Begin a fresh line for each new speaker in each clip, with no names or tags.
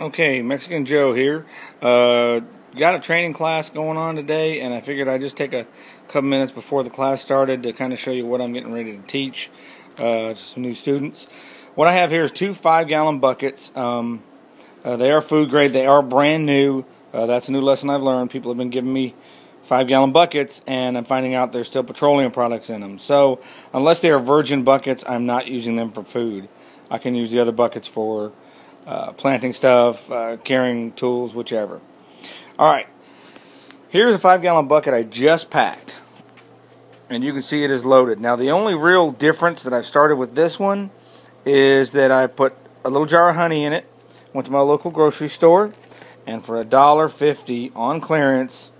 Okay, Mexican Joe here. Got a training class going on today, and I figured I'd just take a couple minutes before the class started to kind of show you what I'm getting ready to teach to some new students. What I have here is two 5-gallon buckets. They are food grade. They are brand new. That's a new lesson I've learned. People have been giving me 5-gallon buckets, and I'm finding out there's still petroleum products in them. So unless they are virgin buckets, I'm not using them for food. I can use the other buckets for planting stuff, carrying tools, whichever. Alright, here's a 5-gallon bucket I just packed, and you can see it is loaded. Now the only real difference that I've started with this one is that I put a little jar of honey in it, went to my local grocery store, and for $1.50 on clearance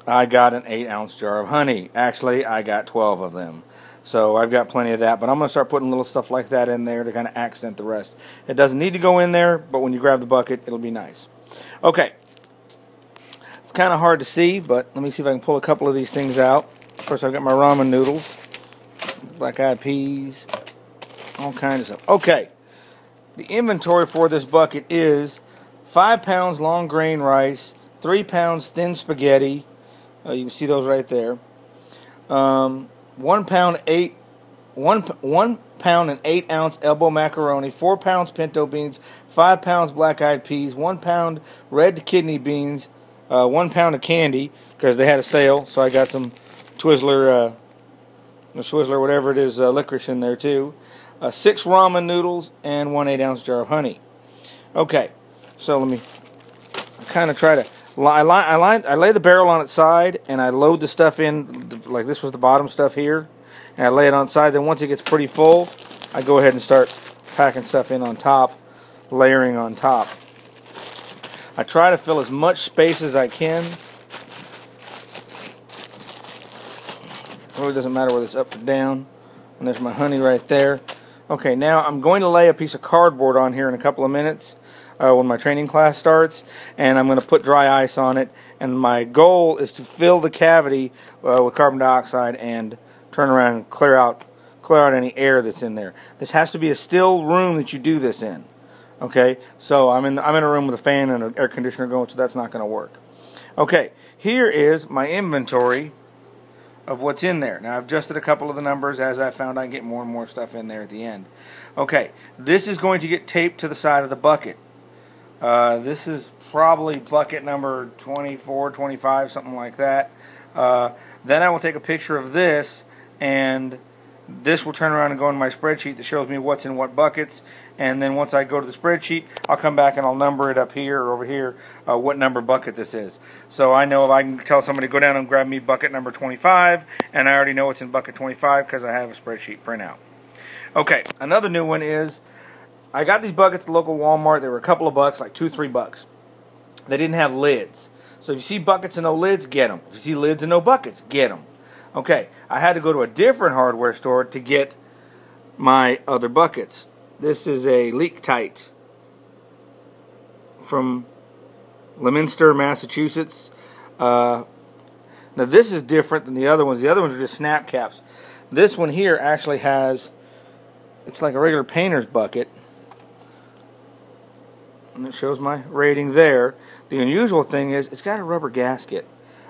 I got an 8-ounce jar of honey. Actually, I got 12 of them. So I've got plenty of that, but I'm going to start putting little stuff like that in there to kind of accent the rest. It doesn't need to go in there, but when you grab the bucket, it'll be nice. Okay. It's kind of hard to see, but let me see if I can pull a couple of these things out. First, I've got my ramen noodles, black-eyed peas, all kinds of stuff. Okay. The inventory for this bucket is 5 pounds long grain rice, 3 pounds thin spaghetti. You can see those right there. 1 pound and 8 ounce elbow macaroni, 4 pounds pinto beans, 5 pounds black-eyed peas, 1 pound red kidney beans, 1 pound of candy because they had a sale, so I got some Twizzler, whatever it is, licorice in there too. 6 ramen noodles and 1 8-ounce jar of honey. Okay, so let me kind of try to. I lay the barrel on its side, and I load the stuff in, like this was the bottom stuff here, and I lay it on its side. Then once it gets pretty full, I go ahead and start packing stuff in on top, layering on top. I try to fill as much space as I can. It really doesn't matter whether it's up or down. And there's my honey right there. Okay, now I'm going to lay a piece of cardboard on here in a couple of minutes. When my training class starts, and I'm going to put dry ice on it, and my goal is to fill the cavity with carbon dioxide and turn around and clear out any air that's in there. This has to be a still room that you do this in. Okay, so I'm in a room with a fan and an air conditioner going, so that's not going to work. Okay, here is my inventory of what's in there. Now I've adjusted a couple of the numbers as I found I get more and more stuff in there at the end. Okay, this is going to get taped to the side of the bucket. This is probably bucket number 24, 25, something like that. Then I will take a picture of this, and this will turn around and go in my spreadsheet that shows me what's in what buckets. And then once I go to the spreadsheet, I'll come back and I'll number it up here or over here, what number bucket this is. So I know if I can tell somebody to go down and grab me bucket number 25, and I already know what's in bucket 25 because I have a spreadsheet printout. Okay, another new one is, I got these buckets at the local Walmart. They were a couple of bucks, like $2, $3. They didn't have lids. So if you see buckets and no lids, get them. If you see lids and no buckets, get them. Okay, I had to go to a different hardware store to get my other buckets. This is a Leak Tight from Leominster, Massachusetts. Now this is different than the other ones. The other ones are just snap caps. This one here actually has, it's like a regular painter's bucket. And it shows my rating there. The unusual thing is it's got a rubber gasket.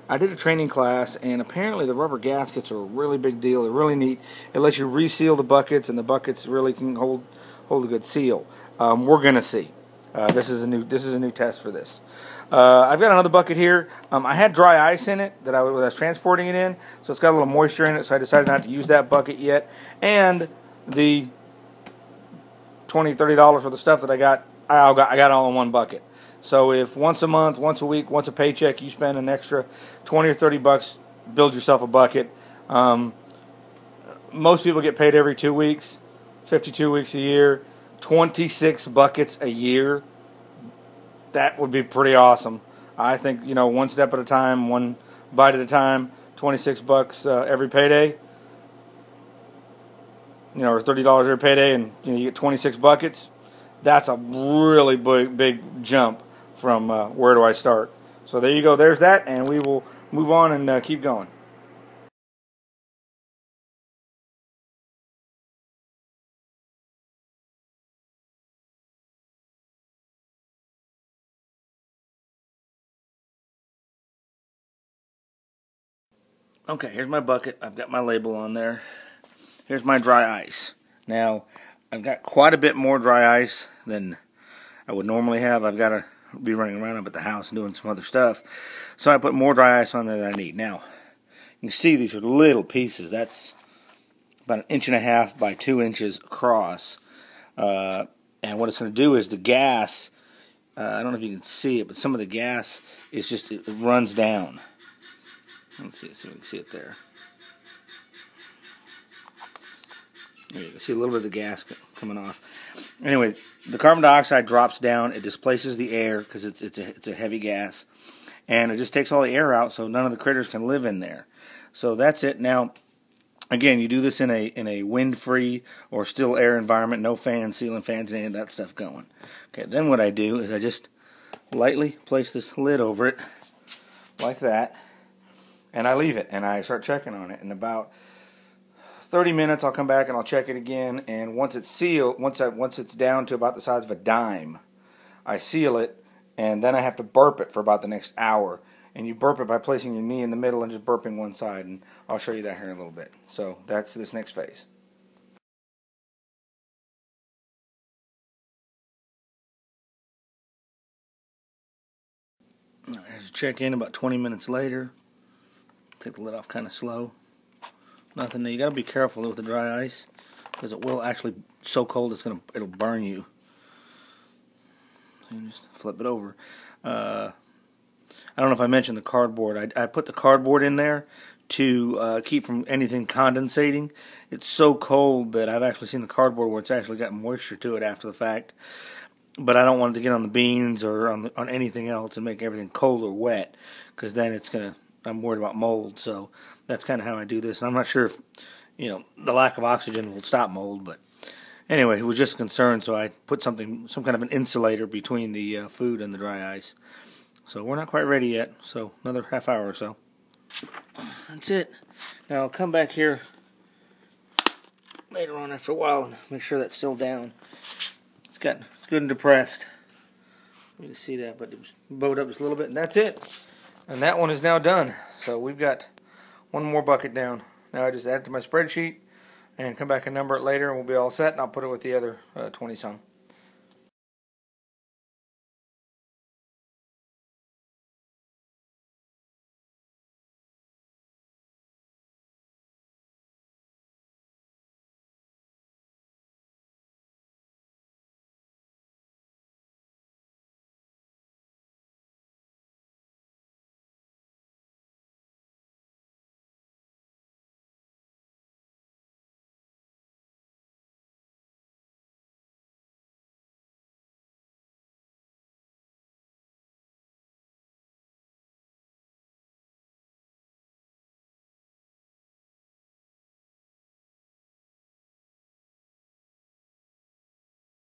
I did a training class, and apparently the rubber gaskets are a really big deal. They're really neat. It lets you reseal the buckets, and the buckets really can hold a good seal. We're gonna see. This is a new test for this. I've got another bucket here. I had dry ice in it that I was transporting it in, so it's got a little moisture in it. So I decided not to use that bucket yet. And the $20, $30 for the stuff that I got all in one bucket. So if once a month, once a week, once a paycheck, you spend an extra 20 or 30 bucks, build yourself a bucket. Most people get paid every 2 weeks, 52 weeks a year, 26 buckets a year. That would be pretty awesome. I think, one step at a time, one bite at a time, 26 bucks every payday. Or $30 every payday, and you get 26 buckets. That's a really big jump from where do I start. So there you go. There's that, and we will move on and keep going. Okay, here's my bucket. I've got my label on there. Here's my dry ice. Now, I've got quite a bit more dry ice than I would normally have. I've got to be running around up at the house and doing some other stuff. So I put more dry ice on there than I need. Now, you can see these are little pieces. That's about 1.5 inches by 2 inches across. And what it's going to do is the gas, I don't know if you can see it, but some of the gas is just, it runs down. Let's see if we can see it there. You can see a little bit of the gas coming off. Anyway, the carbon dioxide drops down. It displaces the air because it's a heavy gas, and it just takes all the air out, so none of the critters can live in there. So that's it. Now, again, you do this in a wind-free or still air environment, no fans, ceiling fans, any of that stuff going. Okay, then what I do is I just lightly place this lid over it like that, and I leave it, and I start checking on it. In about 30 minutes, I'll come back and I'll check it again, and once it's sealed, once it's down to about the size of a dime, I seal it, and then I have to burp it for about the next hour. And you burp it by placing your knee in the middle and just burping one side, and I'll show you that here in a little bit. So that's this next phase. All right, here's a check in about 20 minutes later. Take the lid off kind of slow. Nothing there. You got to be careful with the dry ice because it will actually so cold it'll burn you. So you just flip it over. I don't know if I mentioned the cardboard. I put the cardboard in there to keep from anything condensating. It's so cold that I've actually seen the cardboard where it's actually got moisture to it after the fact. But I don't want it to get on the beans or on anything else and make everything cold or wet, because then I'm worried about mold. So that's kind of how I do this. And I'm not sure if the lack of oxygen will stop mold, but anyway, it was just a concern, so I put some kind of an insulator between the food and the dry ice. So we're not quite ready yet, so another half hour or so. That's it. Now I'll come back here later on after a while and make sure that's still down. It's good and depressed. You can see that, but it was bowed up just a little bit, and that's it. And that one is now done. So we've got one more bucket down. Now I just add it to my spreadsheet and come back and number it later, and we'll be all set, and I'll put it with the other 20-some.